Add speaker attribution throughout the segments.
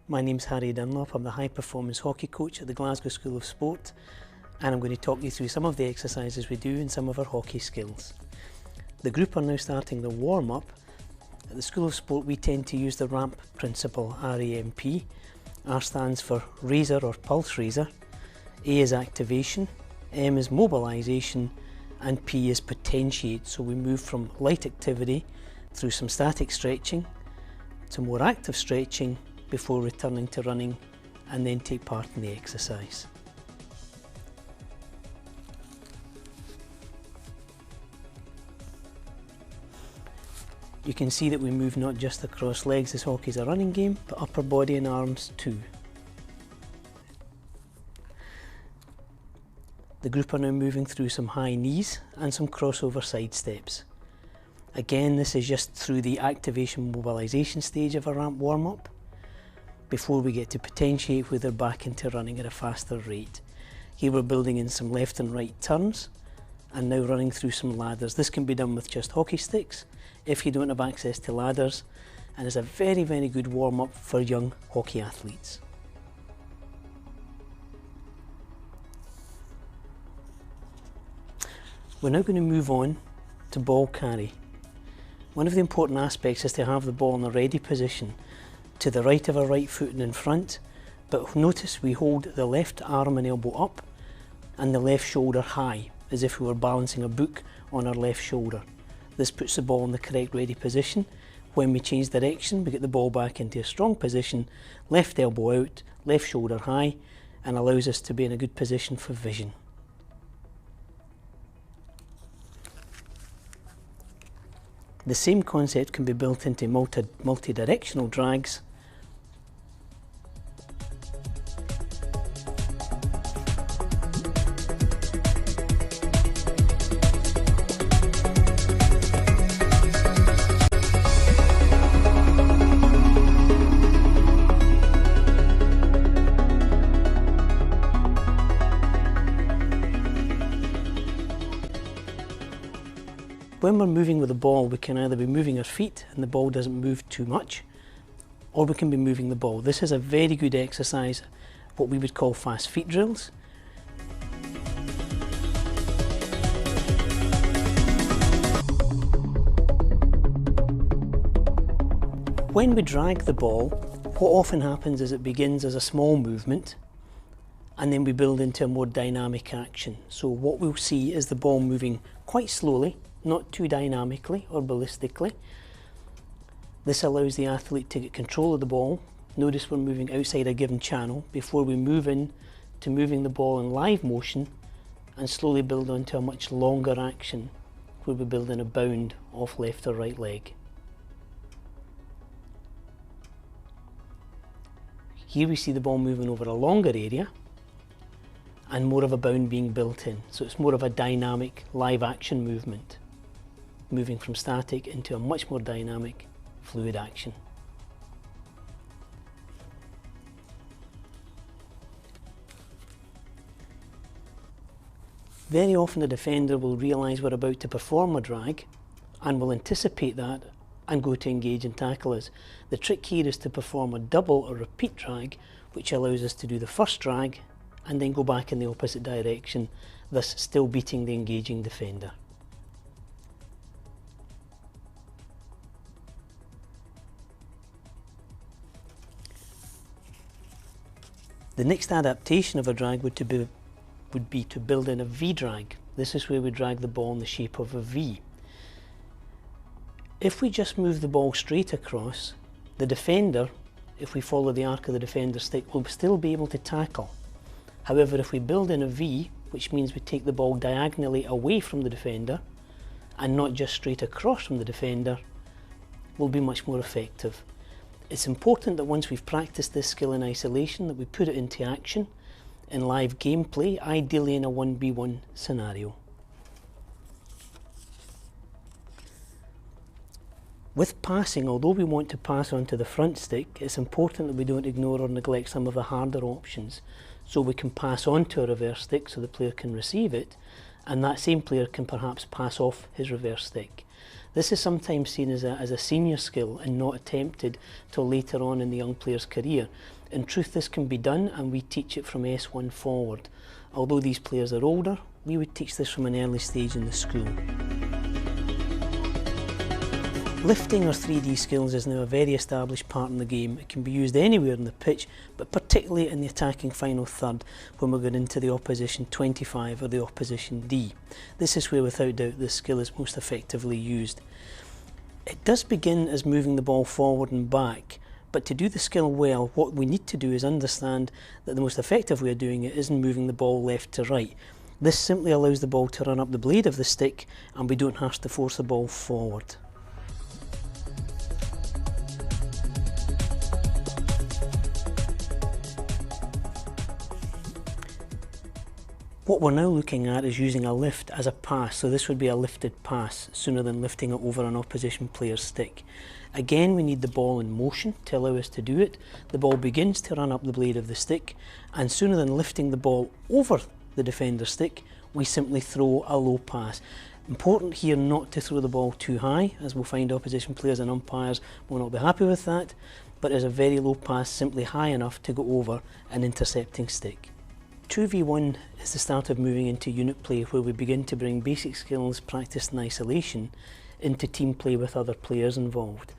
Speaker 1: My name's Harry Dunlop. I'm the high performance hockey coach at the Glasgow School of Sport, and I'm going to talk you through some of the exercises we do and some of our hockey skills. The group are now starting the warm-up. At the School of Sport we tend to use the RAMP principle, R-A-M-P. R stands for razor or pulse raiser, A is activation, M is mobilisation, and P is potentiate. So we move from light activity through some static stretching to more active stretching before returning to running, and then take part in the exercise. You can see that we move not just across legs as hockey is a running game, but upper body and arms too. The group are now moving through some high knees and some crossover side steps. Again, this is just through the activation mobilisation stage of a ramp warm-up, before we get to potentiate where they're back into running at a faster rate. Here we're building in some left and right turns and now running through some ladders. This can be done with just hockey sticks if you don't have access to ladders, and is a very, very good warm-up for young hockey athletes. We're now going to move on to ball carry. One of the important aspects is to have the ball in a ready position to the right of our right foot and in front, but notice we hold the left arm and elbow up and the left shoulder high, as if we were balancing a book on our left shoulder. This puts the ball in the correct ready position. When we change direction, we get the ball back into a strong position, left elbow out, left shoulder high, and allows us to be in a good position for vision. The same concept can be built into multi-directional drags. When we're moving with the ball, we can either be moving our feet and the ball doesn't move too much, or we can be moving the ball. This is a very good exercise, what we would call fast feet drills. When we drag the ball, what often happens is it begins as a small movement and then we build into a more dynamic action. So what we'll see is the ball moving quite slowly, not too dynamically or ballistically. This allows the athlete to get control of the ball. Notice we're moving outside a given channel before we move in to moving the ball in live motion and slowly build onto a much longer action where we build in a bound off left or right leg. Here we see the ball moving over a longer area and more of a bound being built in. So it's more of a dynamic live action movement, moving from static into a much more dynamic, fluid action. Very often the defender will realise we're about to perform a drag and will anticipate that and go to engage and tackle us. The trick here is to perform a double or repeat drag, which allows us to do the first drag and then go back in the opposite direction, thus still beating the engaging defender. The next adaptation of a drag would be to build in a V drag. This is where we drag the ball in the shape of a V. If we just move the ball straight across, the defender, if we follow the arc of the defender's stick, will still be able to tackle. However, if we build in a V, which means we take the ball diagonally away from the defender and not just straight across from the defender, will be much more effective. It's important that once we've practiced this skill in isolation, that we put it into action in live gameplay, ideally in a 1v1 scenario. With passing, although we want to pass onto the front stick, it's important that we don't ignore or neglect some of the harder options. So we can pass onto a reverse stick so the player can receive it, and that same player can perhaps pass off his reverse stick. This is sometimes seen as a senior skill and not attempted till later on in the young player's career. In truth, this can be done, and we teach it from S1 forward. Although these players are older, we would teach this from an early stage in the school. Lifting or 3D skills is now a very established part in the game. It can be used anywhere on the pitch, but particularly in the attacking final third when we're going into the opposition 25 or the opposition D. This is where without doubt this skill is most effectively used. It does begin as moving the ball forward and back, but to do the skill well, what we need to do is understand that the most effective way of doing it isn't moving the ball left to right. This simply allows the ball to run up the blade of the stick, and we don't have to force the ball forward. What we're now looking at is using a lift as a pass, so this would be a lifted pass sooner than lifting it over an opposition player's stick. Again, we need the ball in motion to allow us to do it. The ball begins to run up the blade of the stick, and sooner than lifting the ball over the defender's stick, we simply throw a low pass. Important here not to throw the ball too high, as we'll find opposition players and umpires will not be happy with that, but as a very low pass simply high enough to go over an intercepting stick. 2v1 is the start of moving into unit play, where we begin to bring basic skills practiced in isolation into team play with other players involved.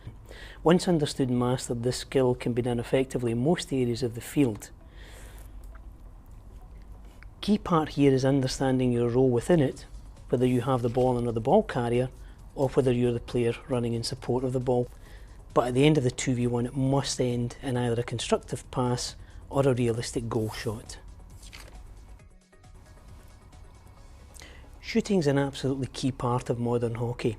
Speaker 1: Once understood and mastered, this skill can be done effectively in most areas of the field. Key part here is understanding your role within it, whether you have the ball and are the ball carrier, or whether you're the player running in support of the ball. But at the end of the 2v1, it must end in either a constructive pass or a realistic goal shot. Shooting is an absolutely key part of modern hockey.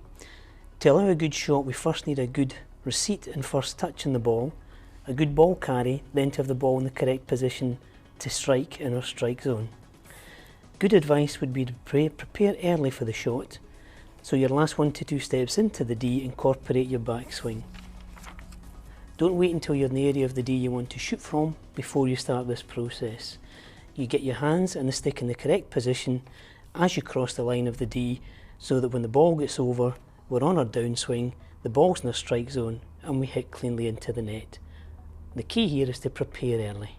Speaker 1: To allow a good shot, we first need a good receipt and first touch on the ball, a good ball carry, then to have the ball in the correct position to strike in our strike zone. Good advice would be to prepare early for the shot, so your last 1 to 2 steps into the D incorporate your backswing. Don't wait until you're in the area of the D you want to shoot from before you start this process. You get your hands and the stick in the correct position as you cross the line of the D, so that when the ball gets over, we're on our downswing, the ball's in our strike zone, and we hit cleanly into the net. The key here is to prepare early.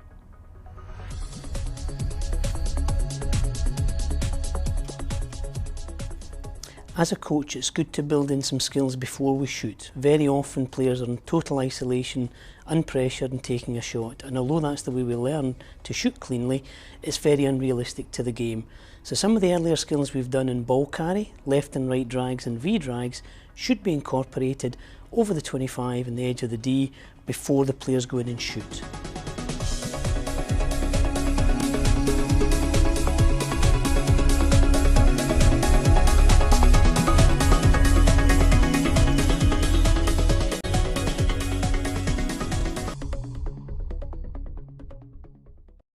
Speaker 1: As a coach, it's good to build in some skills before we shoot. Very often players are in total isolation, unpressured and taking a shot, and although that's the way we learn to shoot cleanly, it's very unrealistic to the game. So some of the earlier skills we've done in ball carry, left and right drags and V drags should be incorporated over the 25 and the edge of the D before the players go in and shoot.